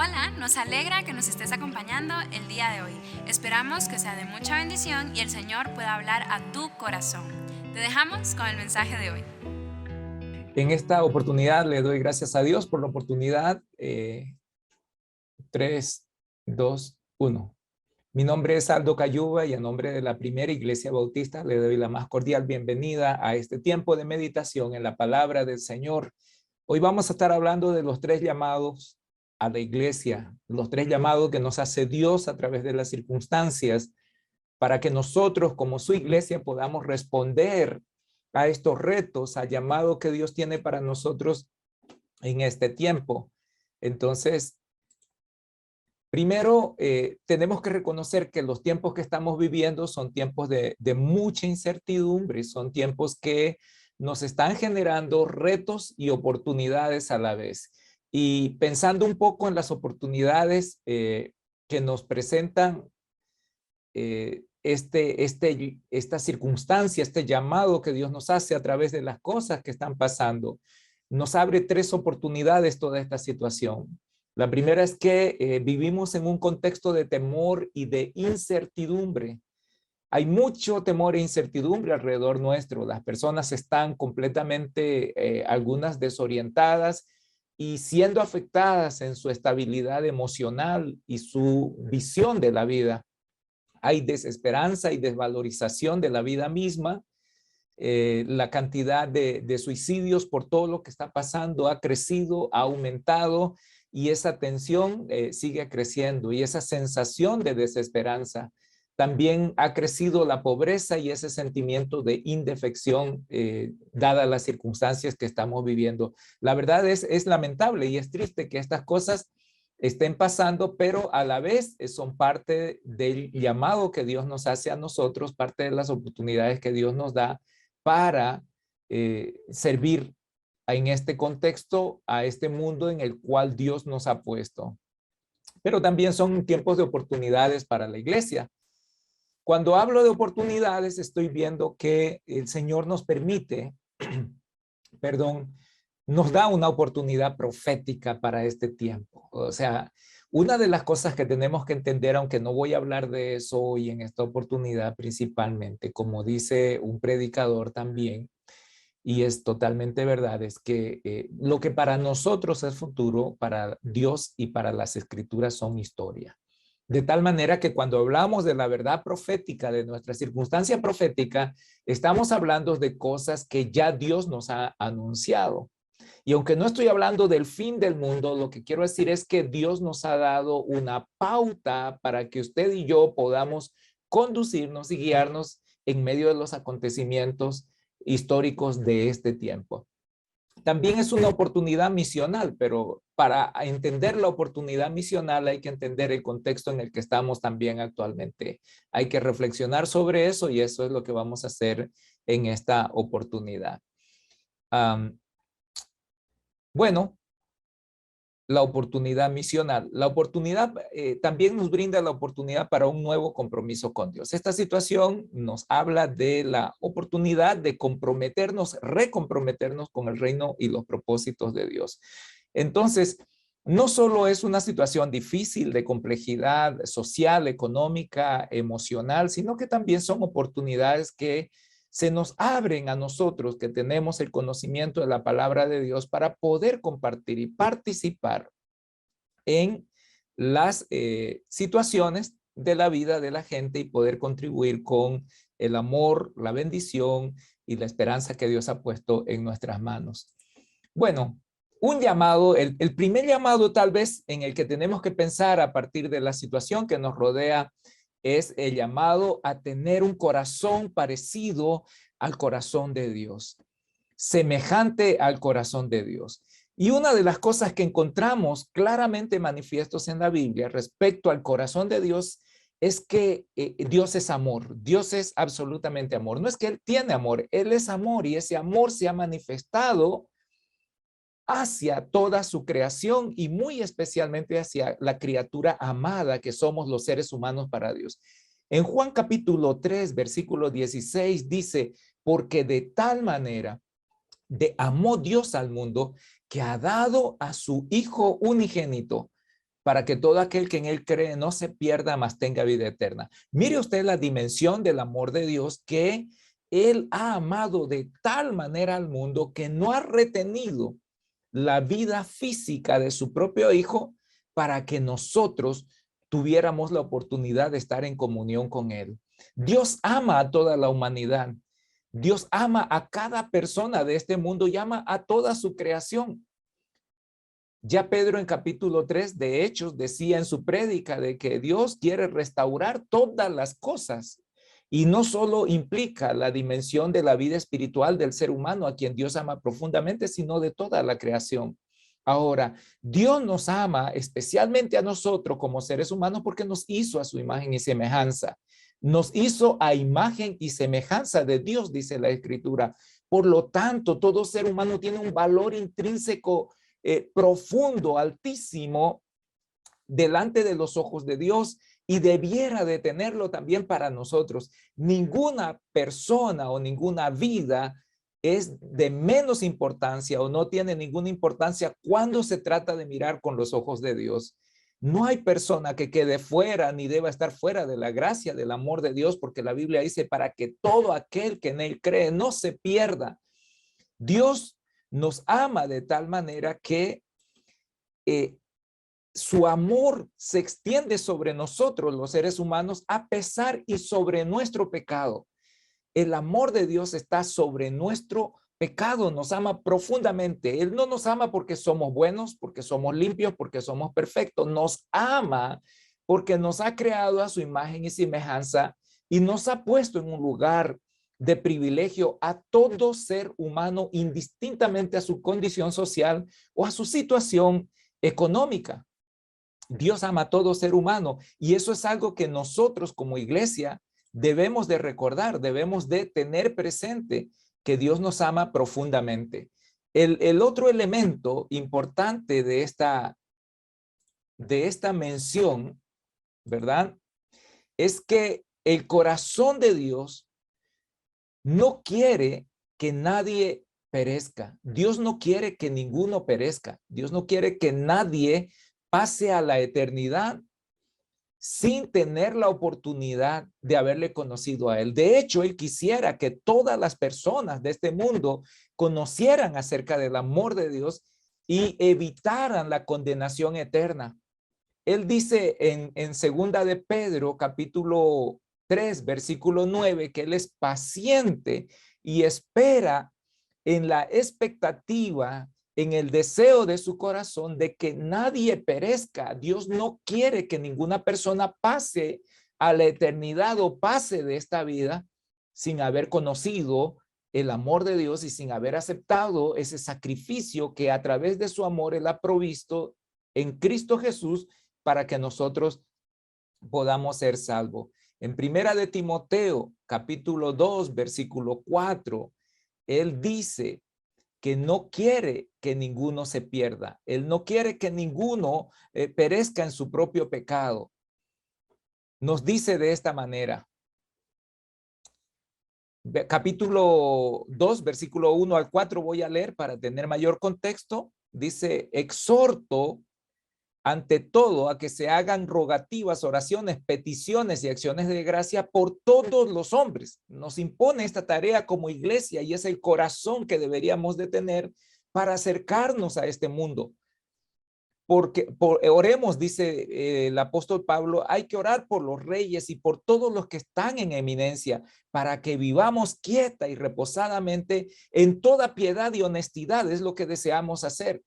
Hola, nos alegra que nos estés acompañando el día de hoy. Esperamos que sea de mucha bendición y el Señor pueda hablar a tu corazón. Te dejamos con el mensaje de hoy. En esta oportunidad le doy gracias a Dios por la oportunidad. 3, 2, 1. Mi nombre es Aldo Cayuba y a nombre de la Primera Iglesia Bautista le doy la más cordial bienvenida a este tiempo de meditación en la palabra del Señor. Hoy vamos a estar hablando de los tres llamados a la iglesia, los tres llamados que nos hace Dios a través de las circunstancias para que nosotros como su iglesia podamos responder a estos retos, al llamado que Dios tiene para nosotros en este tiempo. Entonces, primero, tenemos que reconocer que los tiempos que estamos viviendo son tiempos de mucha incertidumbre, son tiempos que nos están generando retos y oportunidades a la vez. Y pensando un poco en las oportunidades que nos presentan esta circunstancia, este llamado que Dios nos hace a través de las cosas que están pasando, nos abre tres oportunidades toda esta situación. La primera es que vivimos en un contexto de temor y de incertidumbre. Hay mucho temor e incertidumbre alrededor nuestro. Las personas están completamente, algunas desorientadas y siendo afectadas en su estabilidad emocional y su visión de la vida. Hay desesperanza y desvalorización de la vida misma. La cantidad de suicidios por todo lo que está pasando ha crecido, ha aumentado y esa tensión sigue creciendo y esa sensación de desesperanza. También ha crecido la pobreza y ese sentimiento de indefección dadas las circunstancias que estamos viviendo. La verdad es lamentable y es triste que estas cosas estén pasando, pero a la vez son parte del llamado que Dios nos hace a nosotros, parte de las oportunidades que Dios nos da para servir en este contexto a este mundo en el cual Dios nos ha puesto. Pero también son tiempos de oportunidades para la iglesia. Cuando hablo de oportunidades, estoy viendo que el Señor nos permite, perdón, nos da una oportunidad profética para este tiempo. O sea, una de las cosas que tenemos que entender, aunque no voy a hablar de eso hoy en esta oportunidad principalmente, como dice un predicador también, y es totalmente verdad, es que lo que para nosotros es futuro, para Dios y para las escrituras son historia. De tal manera que cuando hablamos de la verdad profética, de nuestra circunstancia profética, estamos hablando de cosas que ya Dios nos ha anunciado. Y aunque no estoy hablando del fin del mundo, lo que quiero decir es que Dios nos ha dado una pauta para que usted y yo podamos conducirnos y guiarnos en medio de los acontecimientos históricos de este tiempo. También es una oportunidad misional, pero para entender la oportunidad misional hay que entender el contexto en el que estamos también actualmente. Hay que reflexionar sobre eso y eso es lo que vamos a hacer en esta oportunidad. Um, bueno, la oportunidad misional. La oportunidad también nos brinda la oportunidad para un nuevo compromiso con Dios. Esta situación nos habla de la oportunidad de comprometernos, recomprometernos con el reino y los propósitos de Dios. Entonces, no solo es una situación difícil de complejidad social, económica, emocional, sino que también son oportunidades que se nos abren a nosotros que tenemos el conocimiento de la palabra de Dios para poder compartir y participar en las situaciones de la vida de la gente y poder contribuir con el amor, la bendición y la esperanza que Dios ha puesto en nuestras manos. Bueno, un llamado, el primer llamado tal vez en el que tenemos que pensar a partir de la situación que nos rodea es el llamado a tener un corazón parecido al corazón de Dios, semejante al corazón de Dios. Y una de las cosas que encontramos claramente manifiestos en la Biblia respecto al corazón de Dios es que Dios es amor, Dios es absolutamente amor. No es que Él tiene amor, Él es amor y ese amor se ha manifestado hacia toda su creación y muy especialmente hacia la criatura amada que somos los seres humanos para Dios. En Juan capítulo 3, versículo 16 dice, porque de tal manera amó Dios al mundo que ha dado a su Hijo unigénito para que todo aquel que en él cree no se pierda, mas tenga vida eterna. Mire usted la dimensión del amor de Dios, que él ha amado de tal manera al mundo que no ha retenido la vida física de su propio hijo para que nosotros tuviéramos la oportunidad de estar en comunión con él. Dios ama a toda la humanidad. Dios ama a cada persona de este mundo y ama a toda su creación. Ya Pedro en capítulo 3 de Hechos decía en su prédica de que Dios quiere restaurar todas las cosas, y no solo implica la dimensión de la vida espiritual del ser humano a quien Dios ama profundamente, sino de toda la creación. Ahora, Dios nos ama especialmente a nosotros como seres humanos porque nos hizo a su imagen y semejanza. Nos hizo a imagen y semejanza de Dios, dice la Escritura. Por lo tanto, todo ser humano tiene un valor intrínseco profundo, altísimo, delante de los ojos de Dios, y debiera de tenerlo también para nosotros. Ninguna persona o ninguna vida es de menos importancia o no tiene ninguna importancia cuando se trata de mirar con los ojos de Dios. No hay persona que quede fuera ni deba estar fuera de la gracia, del amor de Dios, porque la Biblia dice para que todo aquel que en él cree no se pierda. Dios nos ama de tal manera que su amor se extiende sobre nosotros, los seres humanos, a pesar y sobre nuestro pecado. El amor de Dios está sobre nuestro pecado, nos ama profundamente. Él no nos ama porque somos buenos, porque somos limpios, porque somos perfectos. Nos ama porque nos ha creado a su imagen y semejanza y nos ha puesto en un lugar de privilegio a todo ser humano, indistintamente a su condición social o a su situación económica. Dios ama a todo ser humano, y eso es algo que nosotros como iglesia debemos de recordar, debemos de tener presente, que Dios nos ama profundamente. El otro elemento importante de esta mención, ¿verdad? Es que el corazón de Dios no quiere que nadie perezca. Dios no quiere que ninguno perezca. Dios no quiere que nadie pase a la eternidad sin tener la oportunidad de haberle conocido a él. De hecho, él quisiera que todas las personas de este mundo conocieran acerca del amor de Dios y evitaran la condenación eterna. Él dice en segunda de Pedro, capítulo 3, versículo 9, que él es paciente y espera en la expectativa, en el deseo de su corazón de que nadie perezca. Dios no quiere que ninguna persona pase a la eternidad o pase de esta vida sin haber conocido el amor de Dios y sin haber aceptado ese sacrificio que a través de su amor él ha provisto en Cristo Jesús para que nosotros podamos ser salvos. En primera de Timoteo, capítulo 2, versículo 4, él dice que no quiere que ninguno se pierda. Él no quiere que ninguno perezca en su propio pecado. Nos dice de esta manera. Capítulo 2, versículo 1 al 4 voy a leer para tener mayor contexto. Dice, exhorto ante todo a que se hagan rogativas, oraciones, peticiones y acciones de gracia por todos los hombres. Nos impone esta tarea como iglesia y es el corazón que deberíamos de tener para acercarnos a este mundo. Porque oremos, dice el apóstol Pablo, hay que orar por los reyes y por todos los que están en eminencia para que vivamos quieta y reposadamente en toda piedad y honestidad. Es lo que deseamos hacer.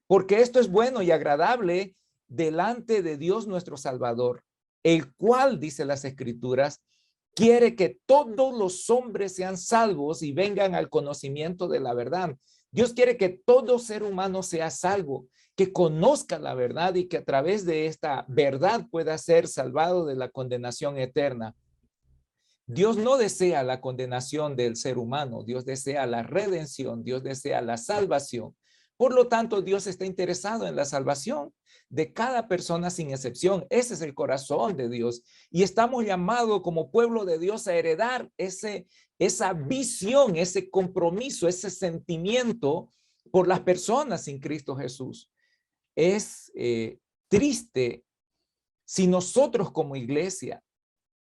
Porque esto es bueno y agradable delante de Dios nuestro Salvador, el cual, dice las Escrituras, quiere que todos los hombres sean salvos y vengan al conocimiento de la verdad. Dios quiere que todo ser humano sea salvo, que conozca la verdad y que a través de esta verdad pueda ser salvado de la condenación eterna. Dios no desea la condenación del ser humano, Dios desea la redención, Dios desea la salvación. Por lo tanto, Dios está interesado en la salvación de cada persona sin excepción. Ese es el corazón de Dios. Y estamos llamados como pueblo de Dios a heredar esa visión, ese compromiso, ese sentimiento por las personas sin Cristo Jesús. Es triste si nosotros como iglesia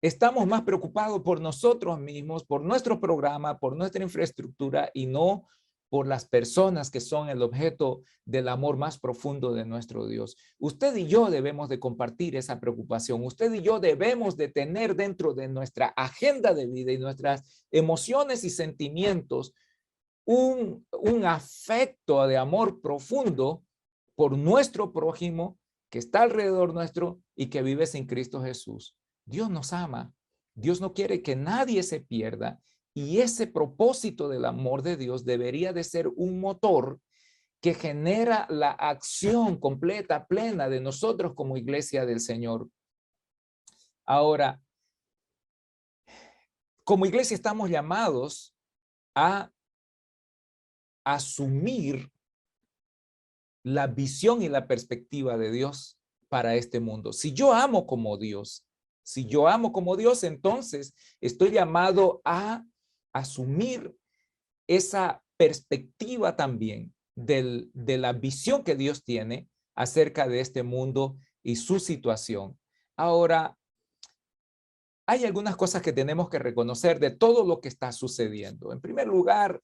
estamos más preocupados por nosotros mismos, por nuestro programa, por nuestra infraestructura y no por las personas que son el objeto del amor más profundo de nuestro Dios. Usted y yo debemos de compartir esa preocupación. Usted y yo debemos de tener dentro de nuestra agenda de vida y nuestras emociones y sentimientos un afecto de amor profundo por nuestro prójimo que está alrededor nuestro y que vive sin Cristo Jesús. Dios nos ama. Dios no quiere que nadie se pierda. Y ese propósito del amor de Dios debería de ser un motor que genera la acción completa, plena de nosotros como iglesia del Señor. Ahora, como iglesia estamos llamados a asumir la visión y la perspectiva de Dios para este mundo. Si yo amo como Dios, entonces estoy llamado a asumir esa perspectiva también de la visión que Dios tiene acerca de este mundo y su situación. Ahora, hay algunas cosas que tenemos que reconocer de todo lo que está sucediendo. En primer lugar,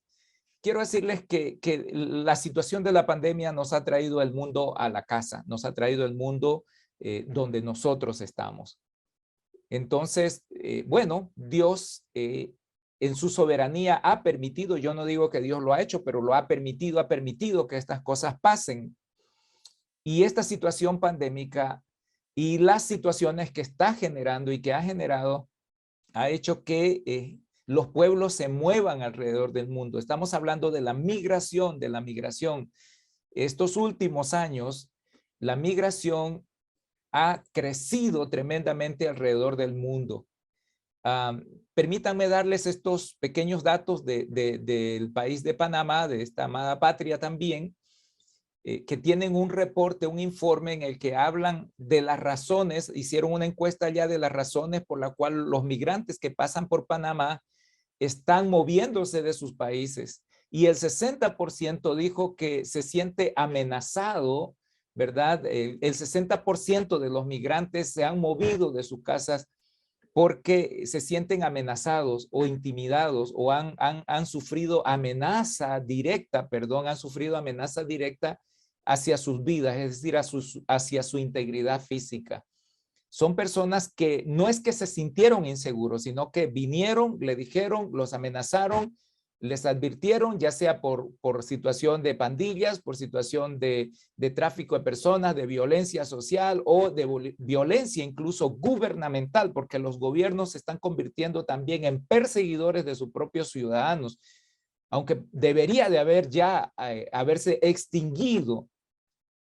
quiero decirles que la situación de la pandemia nos ha traído el mundo a la casa, nos ha traído el mundo donde nosotros estamos. Entonces, bueno, Dios en su soberanía ha permitido, yo no digo que Dios lo ha hecho, pero lo ha permitido que estas cosas pasen. Y esta situación pandémica y las situaciones que está generando y que ha generado, ha hecho que los pueblos se muevan alrededor del mundo. Estamos hablando de la migración, Estos últimos años, la migración ha crecido tremendamente alrededor del mundo. Permítanme darles estos pequeños datos del país de Panamá, de esta amada patria también, que tienen un reporte, un informe en el que hablan de las razones, hicieron una encuesta ya de las razones por la cual los migrantes que pasan por Panamá están moviéndose de sus países. Y el 60% dijo que se siente amenazado, ¿verdad? El 60% de los migrantes se han movido de sus casas porque se sienten amenazados o intimidados o han sufrido amenaza directa, han sufrido amenaza directa hacia sus vidas, es decir, hacia su integridad física. Son personas que no es que se sintieron inseguros, sino que vinieron, le dijeron, los amenazaron, les advirtieron, ya sea por situación de pandillas, por situación de tráfico de personas, de violencia social o de violencia incluso gubernamental, porque los gobiernos se están convirtiendo también en perseguidores de sus propios ciudadanos, aunque debería de haberse extinguido,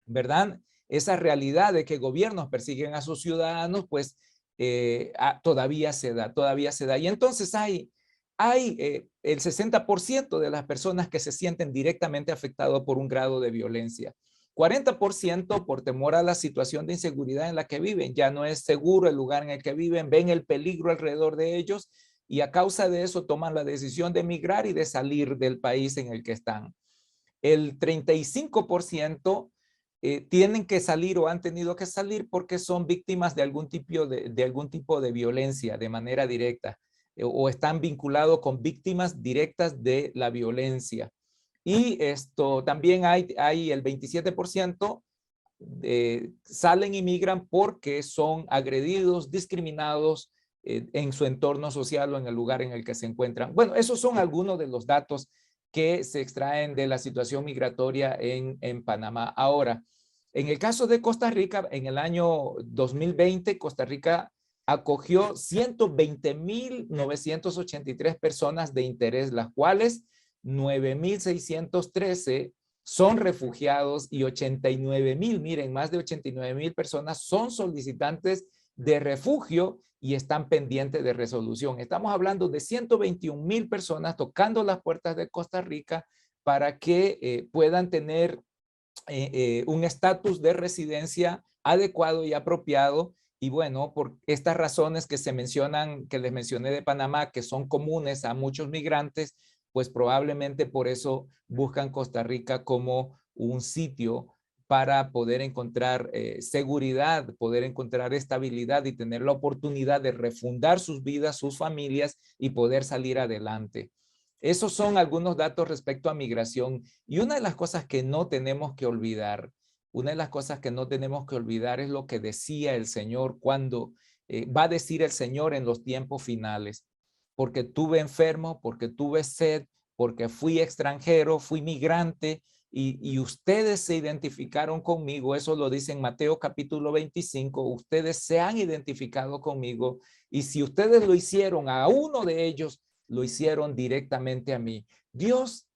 ¿verdad? Esa realidad de que gobiernos persiguen a sus ciudadanos, pues todavía se da. Y entonces hay el 60% de las personas que se sienten directamente afectados por un grado de violencia. 40% por temor a la situación de inseguridad en la que viven. Ya no es seguro el lugar en el que viven, ven el peligro alrededor de ellos y a causa de eso toman la decisión de emigrar y de salir del país en el que están. El 35% tienen que salir o han tenido que salir porque son víctimas de algún tipo de violencia de manera directa o están vinculados con víctimas directas de la violencia. Y esto también hay el 27% salen y migran porque son agredidos, discriminados en su entorno social o en el lugar en el que se encuentran. Bueno, esos son algunos de los datos que se extraen de la situación migratoria en Panamá. Ahora, en el caso de Costa Rica, en el año 2020, Costa Rica acogió 120,983 personas de interés, las cuales 9,613 son refugiados y 89,000, miren, más de 89,000 personas son solicitantes de refugio y están pendientes de resolución. Estamos hablando de 121,000 personas tocando las puertas de Costa Rica para que puedan tener un estatus de residencia adecuado y apropiado. Y bueno, por estas razones que se mencionan, que les mencioné de Panamá, que son comunes a muchos migrantes, pues probablemente por eso buscan Costa Rica como un sitio para poder encontrar seguridad, poder encontrar estabilidad y tener la oportunidad de refundar sus vidas, sus familias y poder salir adelante. Esos son algunos datos respecto a migración. Y una de las cosas que no tenemos que olvidar, es lo que decía el Señor cuando va a decir el Señor en los tiempos finales. Porque tuve enfermo, porque tuve sed, porque fui extranjero, fui migrante, y ustedes se identificaron conmigo. Eso lo dice en Mateo capítulo 25. Ustedes se han identificado conmigo, y si ustedes lo hicieron a uno de ellos, lo hicieron directamente a mí. Dios,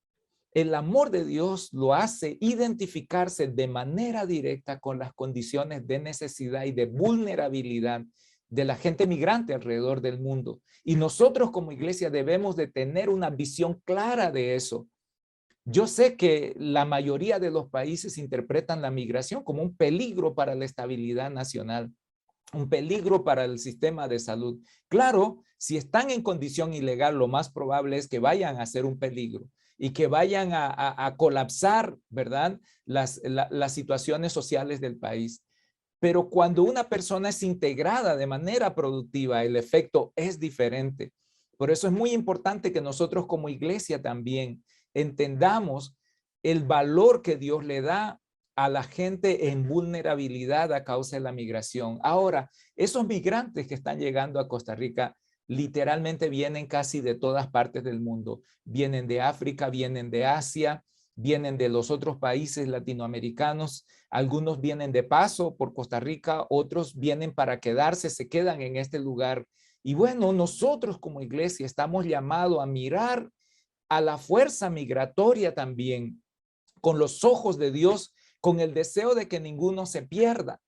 el amor de Dios lo hace identificarse de manera directa con las condiciones de necesidad y de vulnerabilidad de la gente migrante alrededor del mundo. Y nosotros como iglesia debemos de tener una visión clara de eso. Yo sé que la mayoría de los países interpretan la migración como un peligro para la estabilidad nacional, un peligro para el sistema de salud. Claro, si están en condición ilegal, lo más probable es que vayan a ser un peligro y que vayan a colapsar, ¿verdad?, las situaciones sociales del país. Pero cuando una persona es integrada de manera productiva, el efecto es diferente. Por eso es muy importante que nosotros como iglesia también entendamos el valor que Dios le da a la gente en vulnerabilidad a causa de la migración. Ahora, esos migrantes que están llegando a Costa Rica literalmente vienen casi de todas partes del mundo. Vienen de África, vienen de Asia, vienen de los otros países latinoamericanos. Algunos vienen de paso por Costa Rica, otros vienen para quedarse, se quedan en este lugar. Y bueno, nosotros como iglesia estamos llamados a mirar a la fuerza migratoria también con los ojos de Dios, con el deseo de que ninguno se pierda,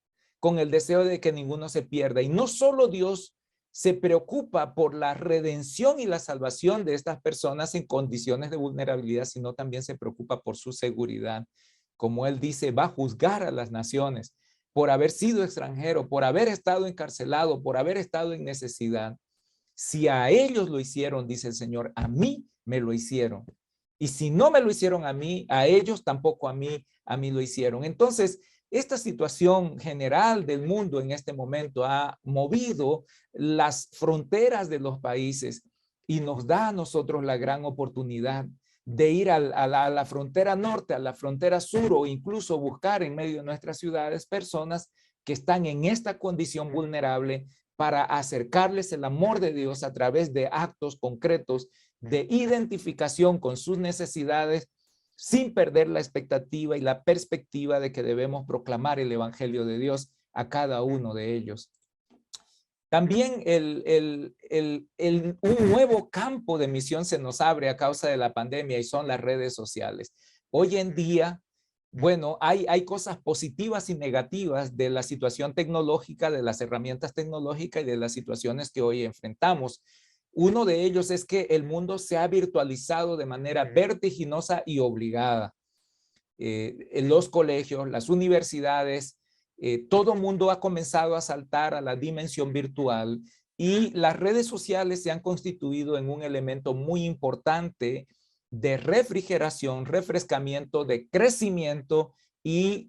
Y no solo Dios se preocupa por la redención y la salvación de estas personas en condiciones de vulnerabilidad, sino también se preocupa por su seguridad. Como él dice, va a juzgar a las naciones por haber sido extranjero, por haber estado encarcelado, por haber estado en necesidad. Si a ellos lo hicieron, dice el Señor, a mí me lo hicieron. Y si no me lo hicieron a mí, a ellos tampoco a mí lo hicieron. Entonces, esta situación general del mundo en este momento ha movido las fronteras de los países y nos da a nosotros la gran oportunidad de ir a la frontera norte, a la frontera sur, o incluso buscar en medio de nuestras ciudades personas que están en esta condición vulnerable, para acercarles el amor de Dios a través de actos concretos de identificación con sus necesidades, sin perder la expectativa y la perspectiva de que debemos proclamar el evangelio de Dios a cada uno de ellos. También un nuevo campo de misión se nos abre a causa de la pandemia, y son las redes sociales. Hoy en día, bueno, hay cosas positivas y negativas de la situación tecnológica, de las herramientas tecnológicas y de las situaciones que hoy enfrentamos. Uno de ellos es que el mundo se ha virtualizado de manera vertiginosa y obligada. En los colegios, las universidades, todo mundo ha comenzado a saltar a la dimensión virtual, y las redes sociales se han constituido en un elemento muy importante de refrigeración, refrescamiento, de crecimiento y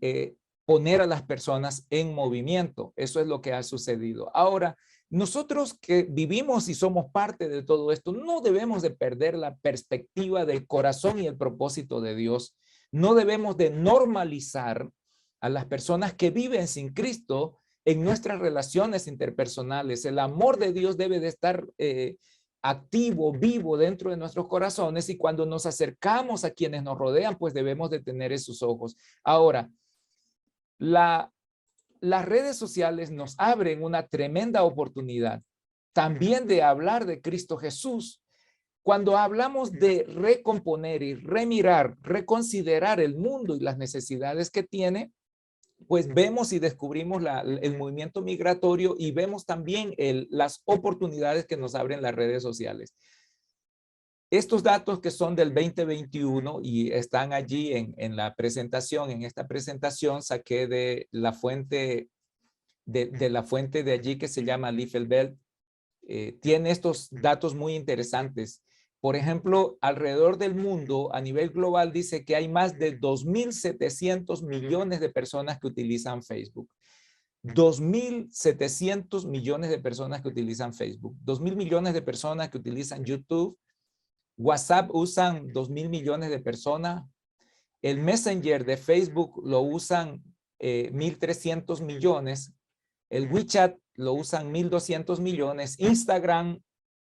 poner a las personas en movimiento. Eso es lo que ha sucedido. Ahora, nosotros que vivimos y somos parte de todo esto, no debemos de perder la perspectiva del corazón y el propósito de Dios. No debemos de normalizar a las personas que viven sin Cristo en nuestras relaciones interpersonales. El amor de Dios debe de estar activo, vivo dentro de nuestros corazones, y cuando nos acercamos a quienes nos rodean, pues debemos de tener esos ojos. Ahora, las redes sociales nos abren una tremenda oportunidad también de hablar de Cristo Jesús. Cuando hablamos de recomponer y remirar, reconsiderar el mundo y las necesidades que tiene, pues vemos y descubrimos el movimiento migratorio, y vemos también las oportunidades que nos abren las redes sociales. Estos datos que son del 2021 y están allí en la presentación, en esta presentación saqué de la fuente de allí que se llama Liefeldwelt. Tiene estos datos muy interesantes. Por ejemplo, alrededor del mundo, a nivel global, dice que hay más de 2.700 millones de personas que utilizan Facebook. 2.700 millones de personas que utilizan Facebook. 2.000 millones de personas que utilizan YouTube. WhatsApp usan 2.000 millones de personas. El Messenger de Facebook lo usan 1.300 millones. El WeChat lo usan 1.200 millones. Instagram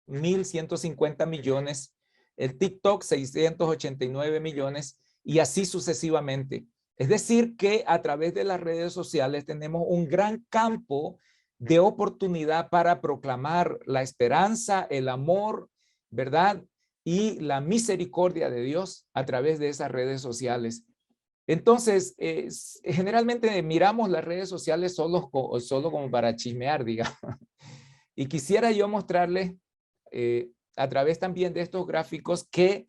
1.150 millones, el TikTok 689 millones y así sucesivamente. Es decir que a través de las redes sociales tenemos un gran campo de oportunidad para proclamar la esperanza, el amor, ¿verdad? Y la misericordia de Dios a través de esas redes sociales. Entonces, generalmente miramos las redes sociales solo como para chismear, digamos. Y quisiera yo mostrarles a través también de estos gráficos que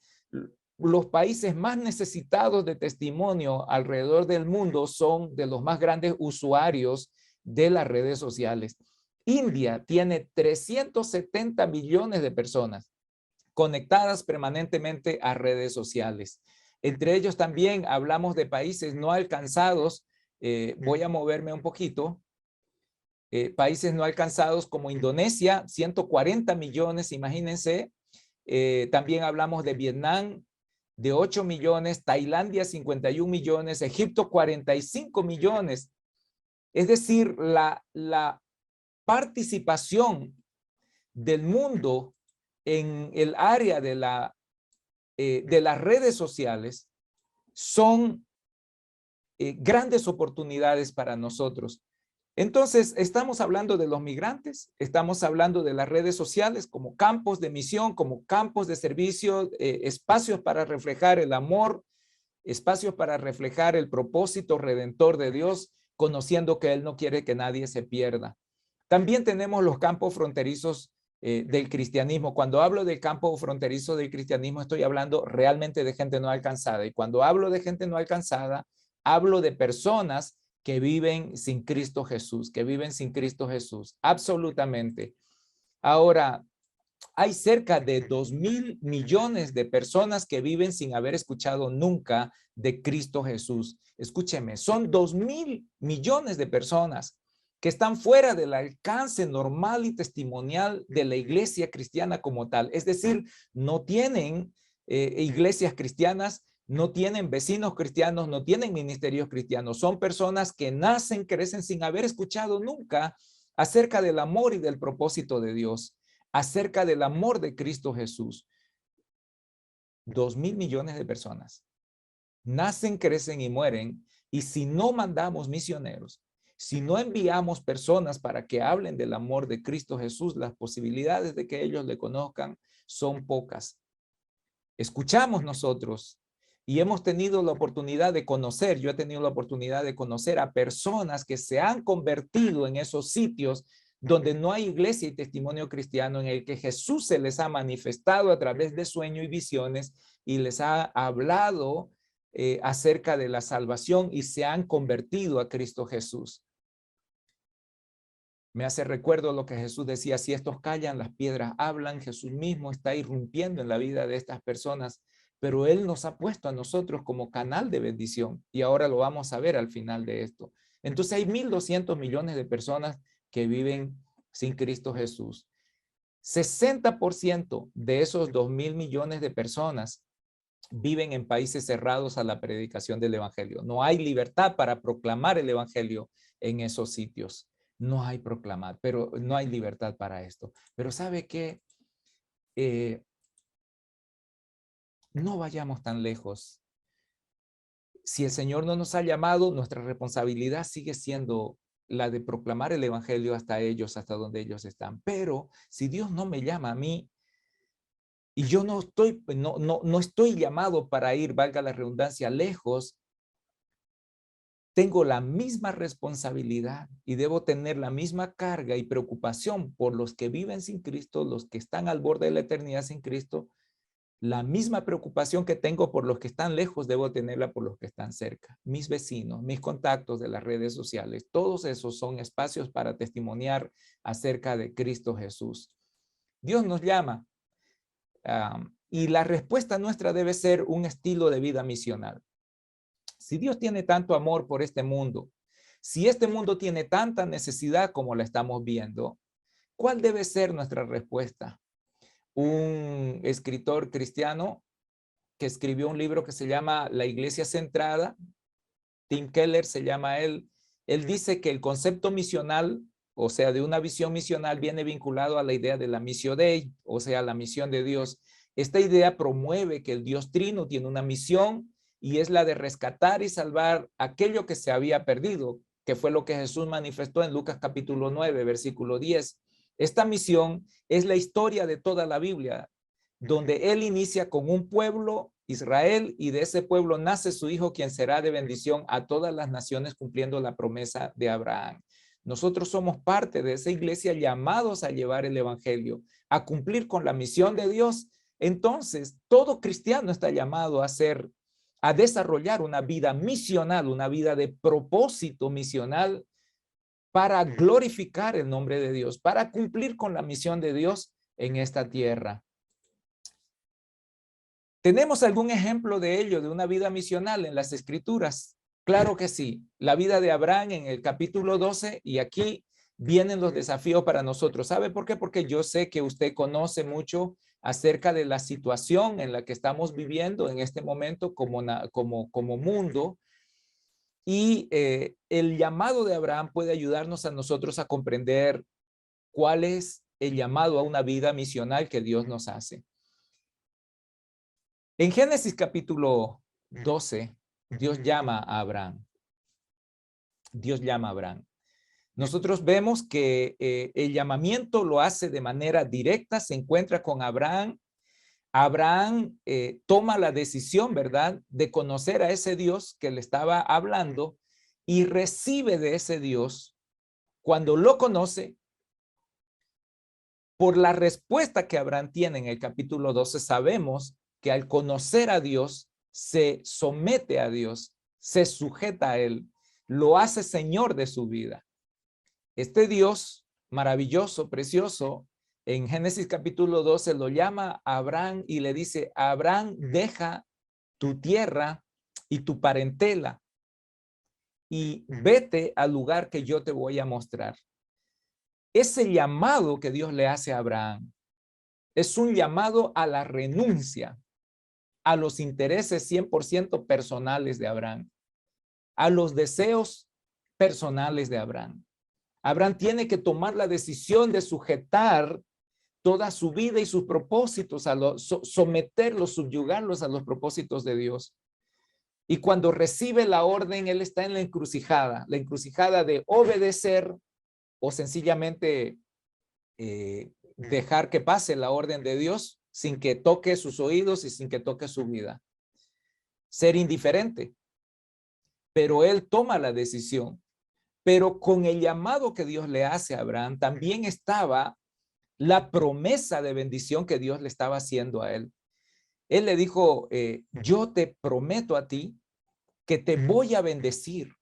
los países más necesitados de testimonio alrededor del mundo son de los más grandes usuarios de las redes sociales. India tiene 370 millones de personas conectadas permanentemente a redes sociales. Entre ellos también hablamos de países no alcanzados. Voy a moverme un poquito. Países no alcanzados como Indonesia, 140 millones, imagínense. También hablamos de Vietnam, de 8 millones, Tailandia, 51 millones, Egipto, 45 millones. Es decir, la participación del mundo en el área de las redes sociales son grandes oportunidades para nosotros. Entonces, estamos hablando de los migrantes, estamos hablando de las redes sociales como campos de misión, como campos de servicio, espacios para reflejar el amor, espacios para reflejar el propósito redentor de Dios, conociendo que Él no quiere que nadie se pierda. También tenemos los campos fronterizos del cristianismo. Cuando hablo del campo fronterizo del cristianismo, estoy hablando realmente de gente no alcanzada. Y cuando hablo de gente no alcanzada, hablo de personas que viven sin Cristo Jesús, que viven sin Cristo Jesús, absolutamente. Ahora, hay cerca de 2.000 millones de personas que viven sin haber escuchado nunca de Cristo Jesús. Escúcheme, son 2.000 millones de personas que están fuera del alcance normal y testimonial de la iglesia cristiana como tal. Es decir, no tienen iglesias cristianas, no tienen vecinos cristianos, no tienen ministerios cristianos. Son personas que nacen, crecen sin haber escuchado nunca acerca del amor y del propósito de Dios, acerca del amor de Cristo Jesús. 2.000 millones de personas nacen, crecen y mueren. Y si no mandamos misioneros, si no enviamos personas para que hablen del amor de Cristo Jesús, las posibilidades de que ellos le conozcan son pocas. Escuchamos nosotros y hemos tenido la oportunidad de conocer, yo he tenido la oportunidad de conocer a personas que se han convertido en esos sitios donde no hay iglesia y testimonio cristiano, en el que Jesús se les ha manifestado a través de sueños y visiones y les ha hablado acerca de la salvación y se han convertido a Cristo Jesús. Me hace recuerdo lo que Jesús decía: si estos callan, las piedras hablan. Jesús mismo está irrumpiendo en la vida de estas personas, pero Él nos ha puesto a nosotros como canal de bendición y ahora lo vamos a ver al final de esto. Entonces hay 1.200 millones de personas que viven sin Cristo Jesús. 60% de esos 2.000 millones de personas viven en países cerrados a la predicación del evangelio. No hay libertad para proclamar el evangelio en esos sitios. No hay proclamar, pero no hay libertad para esto. Pero ¿sabe qué? No vayamos tan lejos. Si el Señor no nos ha llamado, nuestra responsabilidad sigue siendo la de proclamar el evangelio hasta ellos, hasta donde ellos están. Pero si Dios no me llama a mí y yo no estoy llamado para ir, valga la redundancia, lejos, tengo la misma responsabilidad y debo tener la misma carga y preocupación por los que viven sin Cristo, los que están al borde de la eternidad sin Cristo. La misma preocupación que tengo por los que están lejos, debo tenerla por los que están cerca. Mis vecinos, mis contactos de las redes sociales, todos esos son espacios para testimoniar acerca de Cristo Jesús. Dios nos llama Y la respuesta nuestra debe ser un estilo de vida misional. Si Dios tiene tanto amor por este mundo, si este mundo tiene tanta necesidad como la estamos viendo, ¿cuál debe ser nuestra respuesta? Un escritor cristiano que escribió un libro que se llama La Iglesia Centrada, Tim Keller se llama él dice que el concepto misional, o sea, de una visión misional, viene vinculado a la idea de la missio Dei, o sea, la misión de Dios. Esta idea promueve que el Dios Trino tiene una misión y es la de rescatar y salvar aquello que se había perdido, que fue lo que Jesús manifestó en Lucas capítulo 9, versículo 10. Esta misión es la historia de toda la Biblia, donde él inicia con un pueblo, Israel, y de ese pueblo nace su hijo, quien será de bendición a todas las naciones, cumpliendo la promesa de Abraham. Nosotros somos parte de esa iglesia llamados a llevar el evangelio, a cumplir con la misión de Dios. Entonces, todo cristiano está llamado a desarrollar una vida misional, una vida de propósito misional para glorificar el nombre de Dios, para cumplir con la misión de Dios en esta tierra. ¿Tenemos algún ejemplo de ello, de una vida misional en las Escrituras? Claro que sí. La vida de Abraham en el capítulo 12, y aquí vienen los desafíos para nosotros. ¿Sabe por qué? Porque yo sé que usted conoce mucho acerca de la situación en la que estamos viviendo en este momento como mundo. Y el llamado de Abraham puede ayudarnos a nosotros a comprender cuál es el llamado a una vida misional que Dios nos hace. En Génesis capítulo 12, Dios llama a Abraham. Dios llama a Abraham. Nosotros vemos que el llamamiento lo hace de manera directa, se encuentra con Abraham. Abraham toma la decisión, ¿verdad?, de conocer a ese Dios que le estaba hablando y recibe de ese Dios. Cuando lo conoce, por la respuesta que Abraham tiene en el capítulo 12, sabemos que al conocer a Dios, se somete a Dios, se sujeta a Él, lo hace Señor de su vida. Este Dios maravilloso, precioso, en Génesis capítulo 12 lo llama a Abraham y le dice: Abraham, deja tu tierra y tu parentela y vete al lugar que yo te voy a mostrar. Ese llamado que Dios le hace a Abraham es un llamado a la renuncia a los intereses 100% personales de Abraham, a los deseos personales de Abraham. Abraham tiene que tomar la decisión de sujetar toda su vida y sus propósitos, someterlos, subyugarlos a los propósitos de Dios. Y cuando recibe la orden, él está en la encrucijada de obedecer o sencillamente dejar que pase la orden de Dios sin que toque sus oídos y sin que toque su vida. Ser indiferente. Pero él toma la decisión. Pero con el llamado que Dios le hace a Abraham, también estaba la promesa de bendición que Dios le estaba haciendo a él. Él le dijo: yo te prometo a ti que te voy a bendecir.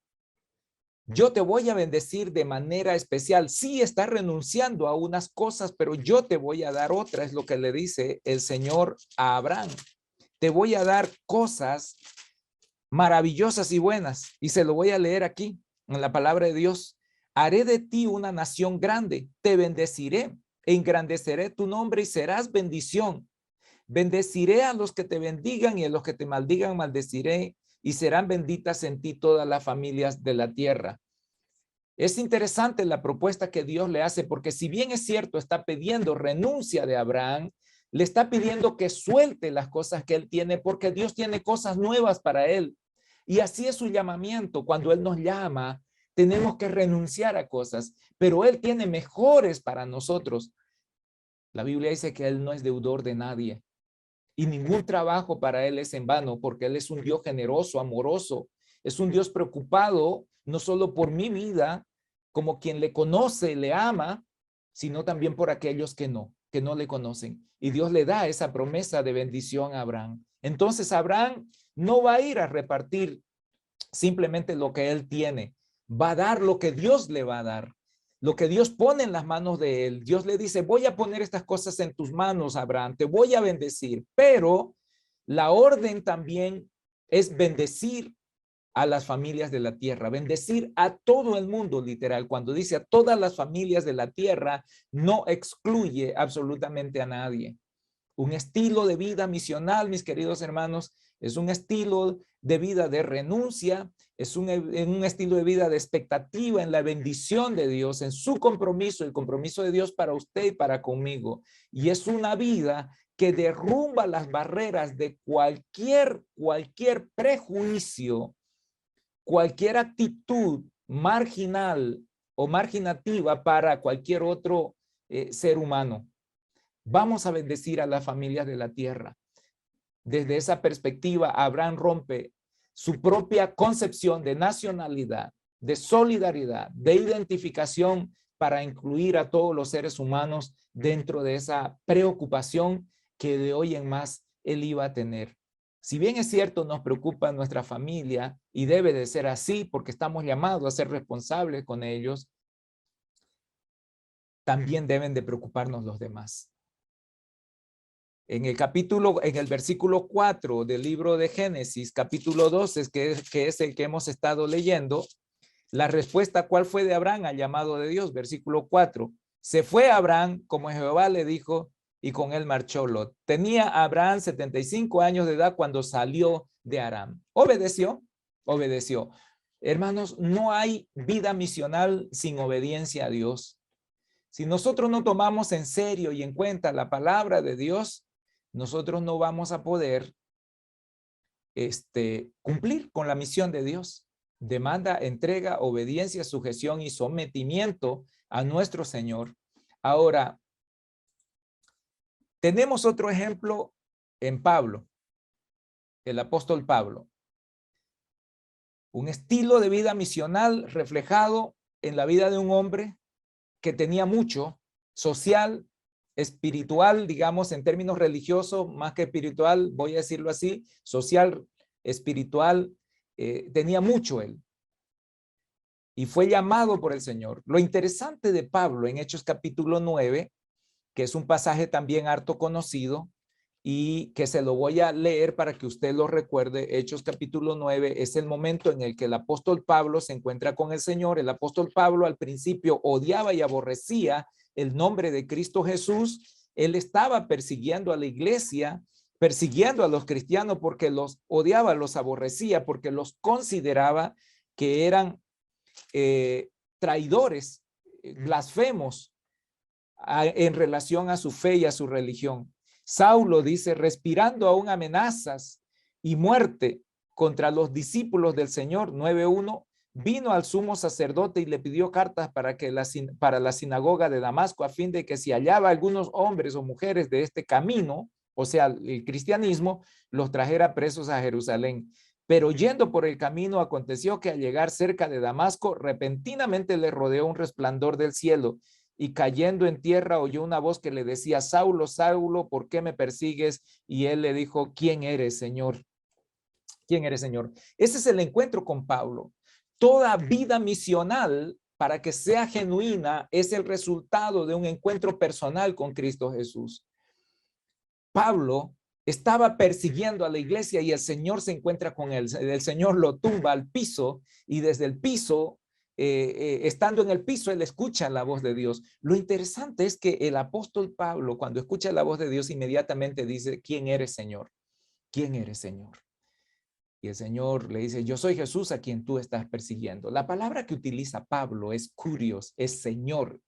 Yo te voy a bendecir de manera especial. Sí, está renunciando a unas cosas, pero yo te voy a dar otra, es lo que le dice el Señor a Abraham. Te voy a dar cosas maravillosas y buenas. Y se lo voy a leer aquí en la palabra de Dios. Haré de ti una nación grande, te bendeciré, engrandeceré tu nombre y serás bendición. Bendeciré a los que te bendigan y a los que te maldigan maldeciré, y serán benditas en ti todas las familias de la tierra. Es interesante la propuesta que Dios le hace, porque si bien es cierto, está pidiendo renuncia de Abraham, le está pidiendo que suelte las cosas que él tiene, porque Dios tiene cosas nuevas para él. Y así es su llamamiento. Cuando él nos llama, tenemos que renunciar a cosas, pero él tiene mejores para nosotros. La Biblia dice que él no es deudor de nadie. Y ningún trabajo para él es en vano, porque él es un Dios generoso, amoroso. Es un Dios preocupado, no solo por mi vida, como quien le conoce, le ama, sino también por aquellos que no le conocen. Y Dios le da esa promesa de bendición a Abraham. Entonces Abraham no va a ir a repartir simplemente lo que él tiene. Va a dar lo que Dios le va a dar. lo que Dios pone en las manos de él. Dios le dice, voy a poner estas cosas en tus manos, Abraham, te voy a bendecir, pero la orden también es bendecir a las familias de la tierra, bendecir a todo el mundo, literal. Cuando dice a todas las familias de la tierra, no excluye absolutamente a nadie. Un estilo de vida misional, mis queridos hermanos, es un estilo de vida de renuncia, es un estilo de vida de expectativa en la bendición de Dios, en su compromiso, el compromiso de Dios para usted y para conmigo. Y es una vida que derrumba las barreras de cualquier prejuicio, cualquier actitud marginal o marginativa para cualquier otro ser humano. Vamos a bendecir a las familias de la tierra. Desde esa perspectiva, Abraham rompe su propia concepción de nacionalidad, de solidaridad, de identificación para incluir a todos los seres humanos dentro de esa preocupación que de hoy en más él iba a tener. Si bien es cierto, nos preocupa nuestra familia y debe de ser así porque estamos llamados a ser responsables con ellos, también deben de preocuparnos los demás. En el versículo 4 del libro de Génesis, capítulo 12, que es el que hemos estado leyendo, la respuesta ¿cuál fue de Abraham al llamado de Dios? Versículo 4. Se fue Abraham como Jehová le dijo y con él marchó Lot. Tenía Abraham 75 años de edad cuando salió de Aram. ¿Obedeció? Obedeció. Hermanos, no hay vida misional sin obediencia a Dios. Si nosotros no tomamos en serio y en cuenta la palabra de Dios, nosotros no vamos a poder cumplir con la misión de Dios. Demanda, entrega, obediencia, sujeción y sometimiento a nuestro Señor. Ahora, tenemos otro ejemplo en Pablo, el apóstol Pablo. Un estilo de vida misional reflejado en la vida de un hombre que tenía mucho, social, espiritual, digamos en términos religiosos, más que espiritual, voy a decirlo así, social, espiritual, tenía mucho él. Y fue llamado por el Señor. Lo interesante de Pablo en Hechos capítulo 9, que es un pasaje también harto conocido y que se lo voy a leer para que usted lo recuerde. Hechos capítulo 9 es el momento en el que el apóstol Pablo se encuentra con el Señor. El apóstol Pablo al principio odiaba y aborrecía el nombre de Cristo Jesús. Él estaba persiguiendo a la iglesia, persiguiendo a los cristianos porque los odiaba, los aborrecía, porque los consideraba que eran traidores, blasfemos en relación a su fe y a su religión. Saulo dice, respirando aún amenazas y muerte contra los discípulos del Señor, 9:1, vino al sumo sacerdote y le pidió cartas para la sinagoga de Damasco, a fin de que si hallaba algunos hombres o mujeres de este camino, o sea, el cristianismo, los trajera presos a Jerusalén. Pero yendo por el camino, aconteció que al llegar cerca de Damasco, repentinamente le rodeó un resplandor del cielo, y cayendo en tierra oyó una voz que le decía, Saulo, Saulo, ¿por qué me persigues? Y él le dijo, ¿quién eres, Señor? ¿Quién eres, Señor? Ese es el encuentro con Pablo. Toda vida misional, para que sea genuina, es el resultado de un encuentro personal con Cristo Jesús. Pablo estaba persiguiendo a la iglesia y el Señor se encuentra con él. El Señor lo tumba al piso y desde el piso, estando en el piso, él escucha la voz de Dios. Lo interesante es que el apóstol Pablo, cuando escucha la voz de Dios, inmediatamente dice, ¿quién eres, Señor? ¿Quién eres, Señor? Y el Señor le dice, yo soy Jesús a quien tú estás persiguiendo. La palabra que utiliza Pablo es kurios, es Señor.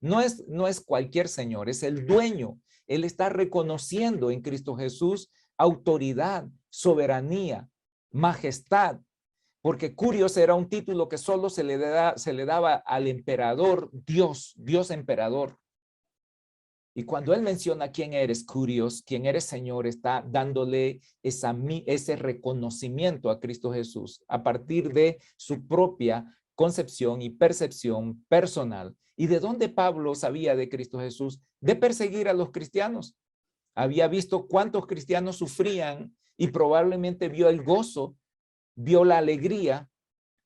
No es cualquier Señor, es el dueño. Él está reconociendo en Cristo Jesús autoridad, soberanía, majestad, porque kurios era un título que solo se le daba al emperador, Dios emperador. Y cuando él menciona quién eres, kurios, quién eres, Señor, está dándole ese reconocimiento a Cristo Jesús a partir de su propia concepción y percepción personal. ¿Y de dónde Pablo sabía de Cristo Jesús? De perseguir a los cristianos. Había visto cuántos cristianos sufrían y probablemente vio el gozo, vio la alegría,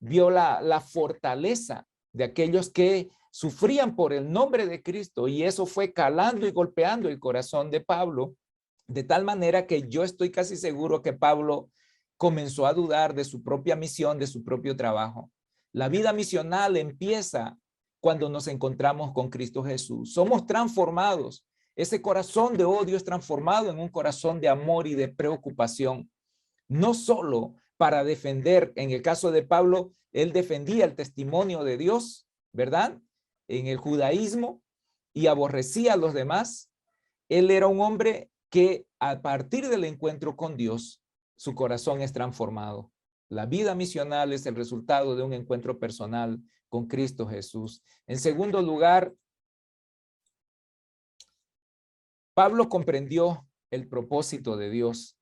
vio la fortaleza de aquellos que sufrían por el nombre de Cristo, y eso fue calando y golpeando el corazón de Pablo, de tal manera que yo estoy casi seguro que Pablo comenzó a dudar de su propia misión, de su propio trabajo. La vida misional empieza cuando nos encontramos con Cristo Jesús. Somos transformados. Ese corazón de odio es transformado en un corazón de amor y de preocupación. No solo para defender, en el caso de Pablo, él defendía el testimonio de Dios, ¿verdad? En el judaísmo, y aborrecía a los demás. Él era un hombre que a partir del encuentro con Dios, su corazón es transformado. La vida misional es el resultado de un encuentro personal con Cristo Jesús. En segundo lugar, Pablo comprendió el propósito de Dios.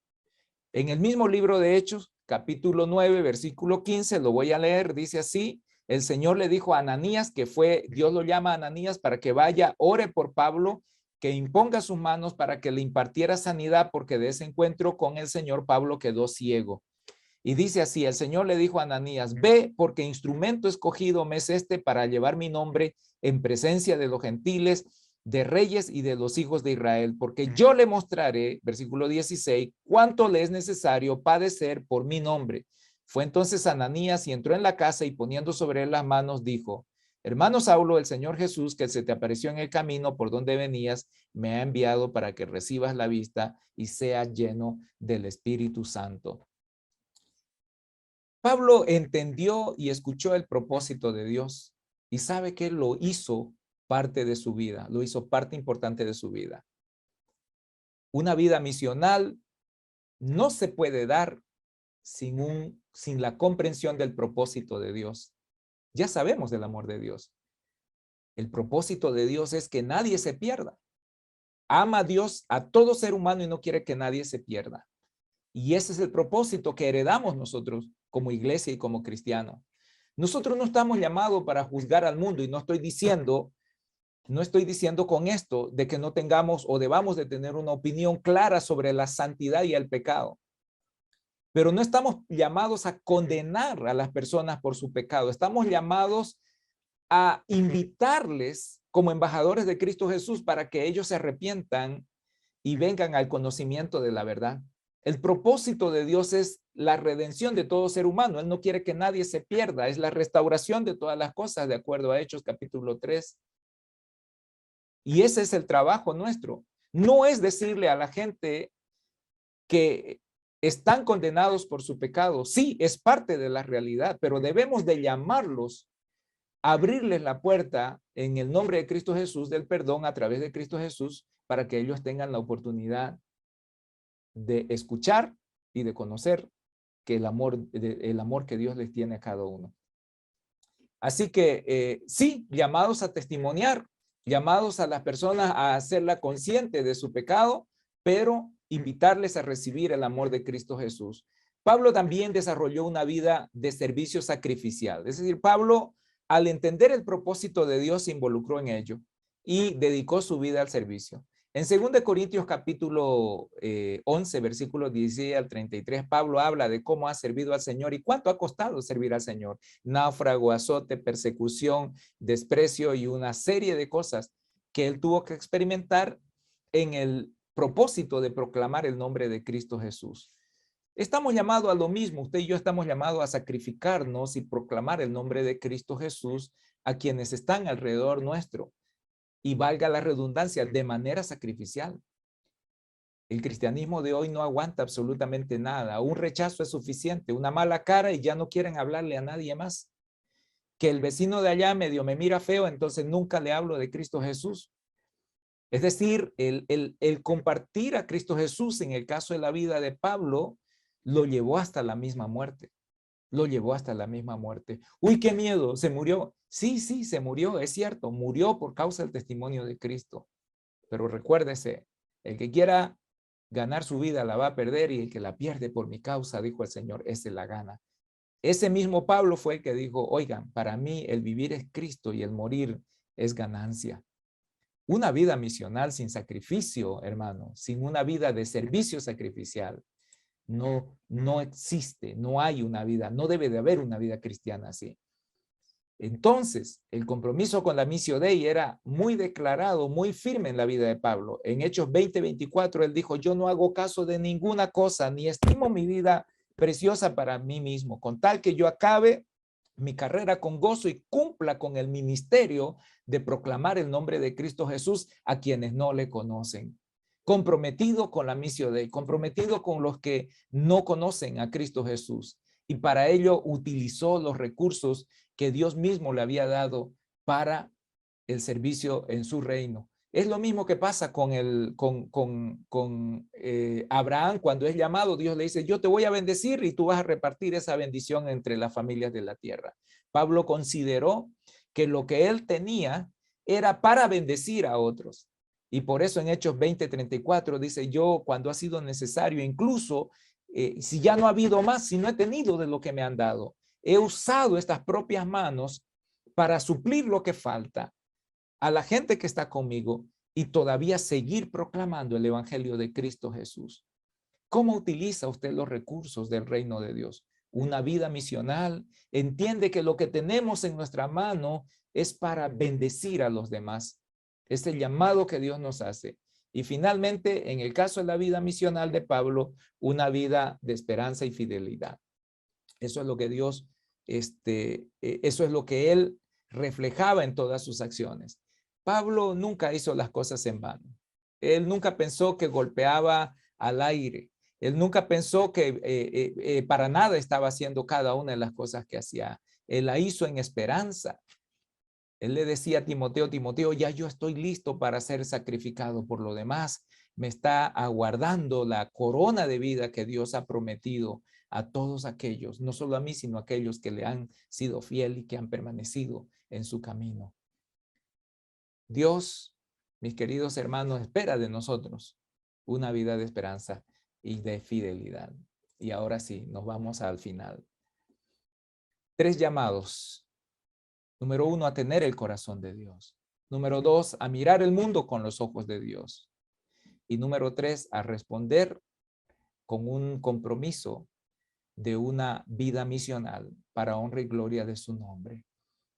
En el mismo libro de Hechos, capítulo 9, versículo 15, lo voy a leer, dice así: el Señor le dijo a Ananías, Dios lo llama a Ananías para que vaya, ore por Pablo, que imponga sus manos para que le impartiera sanidad, porque de ese encuentro con el Señor Pablo quedó ciego. Y dice así: el Señor le dijo a Ananías, ve, porque instrumento escogido me es este para llevar mi nombre en presencia de los gentiles, de reyes y de los hijos de Israel, porque yo le mostraré, versículo 16, cuánto le es necesario padecer por mi nombre. Fue entonces Ananías y entró en la casa, y poniendo sobre él las manos dijo: hermano Saulo, el Señor Jesús, que se te apareció en el camino por donde venías, me ha enviado para que recibas la vista y seas lleno del Espíritu Santo. Pablo entendió y escuchó el propósito de Dios, y sabe que lo hizo parte de su vida, lo hizo parte importante de su vida. Una vida misional no se puede dar sin la comprensión del propósito de Dios. Ya sabemos del amor de Dios. El propósito de Dios es que nadie se pierda. Ama a Dios a todo ser humano y no quiere que nadie se pierda. Y ese es el propósito que heredamos nosotros como iglesia y como cristianos. Nosotros no estamos llamados para juzgar al mundo, y no estoy diciendo con esto de que no tengamos o debamos de tener una opinión clara sobre la santidad y el pecado. Pero no estamos llamados a condenar a las personas por su pecado. Estamos llamados a invitarles como embajadores de Cristo Jesús para que ellos se arrepientan y vengan al conocimiento de la verdad. El propósito de Dios es la redención de todo ser humano. Él no quiere que nadie se pierda. Es la restauración de todas las cosas, de acuerdo a Hechos capítulo 3. Y ese es el trabajo nuestro. No es decirle a la gente que están condenados por su pecado. Sí, es parte de la realidad, pero debemos de llamarlos, abrirles la puerta en el nombre de Cristo Jesús del perdón a través de Cristo Jesús, para que ellos tengan la oportunidad de escuchar y de conocer que el amor que Dios les tiene a cada uno. Así que sí, llamados a testimoniar, llamados a las personas a hacerla consciente de su pecado, pero invitarles a recibir el amor de Cristo Jesús. Pablo también desarrolló una vida de servicio sacrificial. Es decir, Pablo, al entender el propósito de Dios, se involucró en ello y dedicó su vida al servicio. En 2 Corintios capítulo 11, versículos 16 al 33, Pablo habla de cómo ha servido al Señor y cuánto ha costado servir al Señor. Náufrago, azote, persecución, desprecio y una serie de cosas que él tuvo que experimentar en el propósito de proclamar el nombre de Cristo Jesús. Estamos llamados a lo mismo. Usted y yo estamos llamados a sacrificarnos y proclamar el nombre de Cristo Jesús a quienes están alrededor nuestro. Y valga la redundancia, de manera sacrificial. El cristianismo de hoy no aguanta absolutamente nada. Un rechazo es suficiente, una mala cara y ya no quieren hablarle a nadie más. Que el vecino de allá medio me mira feo, entonces nunca le hablo de Cristo Jesús. Es decir, el compartir a Cristo Jesús en el caso de la vida de Pablo lo llevó hasta la misma muerte. Lo llevó hasta la misma muerte. Uy, qué miedo, se murió. Sí, se murió, es cierto, murió por causa del testimonio de Cristo. Pero recuérdese, el que quiera ganar su vida la va a perder, y el que la pierde por mi causa, dijo el Señor, ese la gana. Ese mismo Pablo fue el que dijo: oigan, para mí el vivir es Cristo y el morir es ganancia. Una vida misional sin sacrificio, hermano, sin una vida de servicio sacrificial, no existe, no hay una vida, no debe de haber una vida cristiana así. Entonces, el compromiso con la Missio Dei era muy declarado, muy firme en la vida de Pablo. En Hechos 20:24, él dijo, yo no hago caso de ninguna cosa, ni estimo mi vida preciosa para mí mismo, con tal que yo acabe mi carrera con gozo y cumpla con el ministerio de proclamar el nombre de Cristo Jesús a quienes no le conocen. Comprometido con la Missio Dei, comprometido con los que no conocen a Cristo Jesús. Y para ello utilizó los recursos que Dios mismo le había dado para el servicio en su reino. Es lo mismo que pasa con Abraham cuando es llamado. Dios le dice, yo te voy a bendecir y tú vas a repartir esa bendición entre las familias de la tierra. Pablo consideró que lo que él tenía era para bendecir a otros. Y por eso en Hechos 20:34 dice, yo cuando ha sido necesario, incluso si ya no ha habido más, si no he tenido de lo que me han dado, he usado estas propias manos para suplir lo que falta a la gente que está conmigo y todavía seguir proclamando el evangelio de Cristo Jesús. ¿Cómo utiliza usted los recursos del reino de Dios? Una vida misional. Entiende que lo que tenemos en nuestra mano es para bendecir a los demás. Es el llamado que Dios nos hace. Y finalmente, en el caso de la vida misional de Pablo, una vida de esperanza y fidelidad. Eso es lo que Dios, eso es lo que él reflejaba en todas sus acciones. Pablo nunca hizo las cosas en vano. Él nunca pensó que golpeaba al aire. Él nunca pensó que para nada estaba haciendo cada una de las cosas que hacía. Él la hizo en esperanza. Él le decía a Timoteo, Timoteo, ya yo estoy listo para ser sacrificado. Por lo demás, me está aguardando la corona de vida que Dios ha prometido a todos aquellos, no solo a mí, sino a aquellos que le han sido fiel y que han permanecido en su camino. Dios, mis queridos hermanos, espera de nosotros una vida de esperanza y de fidelidad. Y ahora sí, nos vamos al final. 3 llamados. Número 1, a tener el corazón de Dios. Número 2, a mirar el mundo con los ojos de Dios. Y número 3, a responder con un compromiso de una vida misional para honra y gloria de su nombre.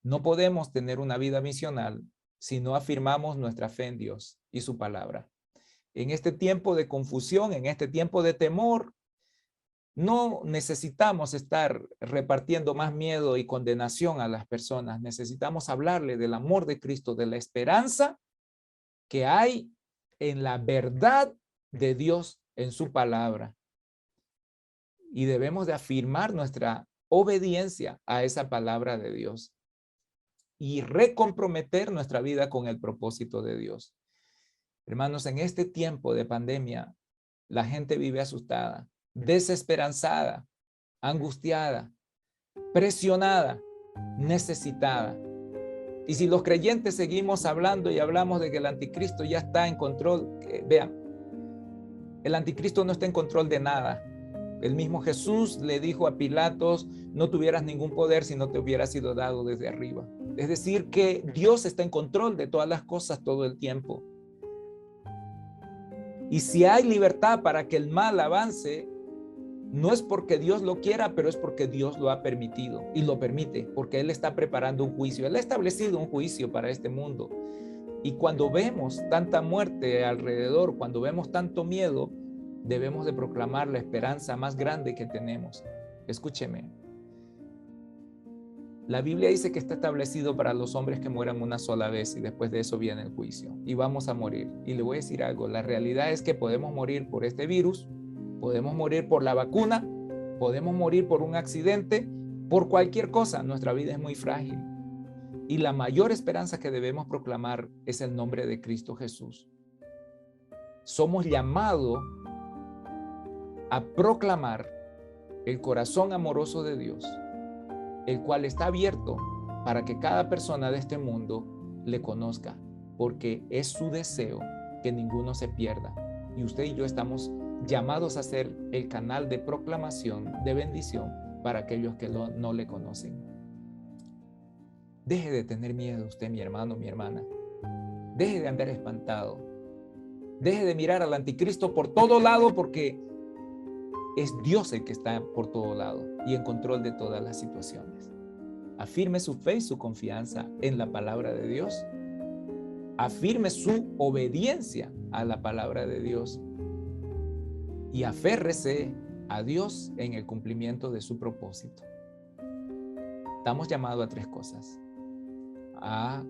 No podemos tener una vida misional si no afirmamos nuestra fe en Dios y su palabra. En este tiempo de confusión, en este tiempo de temor, no necesitamos estar repartiendo más miedo y condenación a las personas. Necesitamos hablarle del amor de Cristo, de la esperanza que hay en la verdad de Dios en su palabra. Y debemos de afirmar nuestra obediencia a esa palabra de Dios y recomprometer nuestra vida con el propósito de Dios. Hermanos, en este tiempo de pandemia, la gente vive asustada, desesperanzada, angustiada, presionada, necesitada. Y si los creyentes seguimos hablando y hablamos de que el anticristo ya está en control, vean, el anticristo no está en control de nada. El mismo Jesús le dijo a Pilatos, no tuvieras ningún poder si no te hubiera sido dado desde arriba. Es decir, que Dios está en control de todas las cosas todo el tiempo. Y si hay libertad para que el mal avance, no es porque Dios lo quiera, pero es porque Dios lo ha permitido y lo permite, porque Él está preparando un juicio. Él ha establecido un juicio para este mundo. Y cuando vemos tanta muerte alrededor, cuando vemos tanto miedo, debemos de proclamar la esperanza más grande que tenemos. Escúcheme. La Biblia dice que está establecido para los hombres que mueran una sola vez y después de eso viene el juicio y vamos a morir. Y le voy a decir algo, la realidad es que podemos morir por este virus, podemos morir por la vacuna, podemos morir por un accidente, por cualquier cosa. Nuestra vida es muy frágil. Y la mayor esperanza que debemos proclamar es el nombre de Cristo Jesús. Somos llamados a proclamar el corazón amoroso de Dios, el cual está abierto para que cada persona de este mundo le conozca, porque es su deseo que ninguno se pierda. Y usted y yo estamos llamados a ser el canal de proclamación, de bendición para aquellos que no le conocen. Deje de tener miedo usted, mi hermano, mi hermana. Deje de andar espantado. Deje de mirar al anticristo por todo lado, porque es Dios el que está por todo lado y en control de todas las situaciones. Afirme su fe y su confianza en la palabra de Dios. Afirme su obediencia a la palabra de Dios. Y aférrese a Dios en el cumplimiento de su propósito. Estamos llamados a 3 cosas: a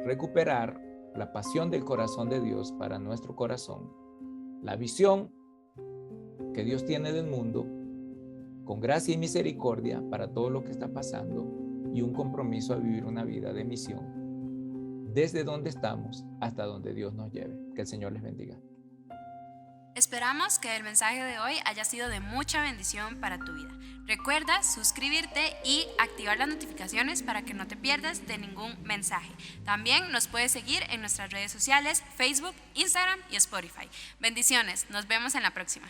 recuperar la pasión del corazón de Dios para nuestro corazón, la visión que Dios tiene del mundo, con gracia y misericordia para todo lo que está pasando, y un compromiso a vivir una vida de misión, desde donde estamos hasta donde Dios nos lleve. Que el Señor les bendiga. Esperamos que el mensaje de hoy haya sido de mucha bendición para tu vida. Recuerda suscribirte y activar las notificaciones para que no te pierdas de ningún mensaje. También nos puedes seguir en nuestras redes sociales, Facebook, Instagram y Spotify. Bendiciones, nos vemos en la próxima.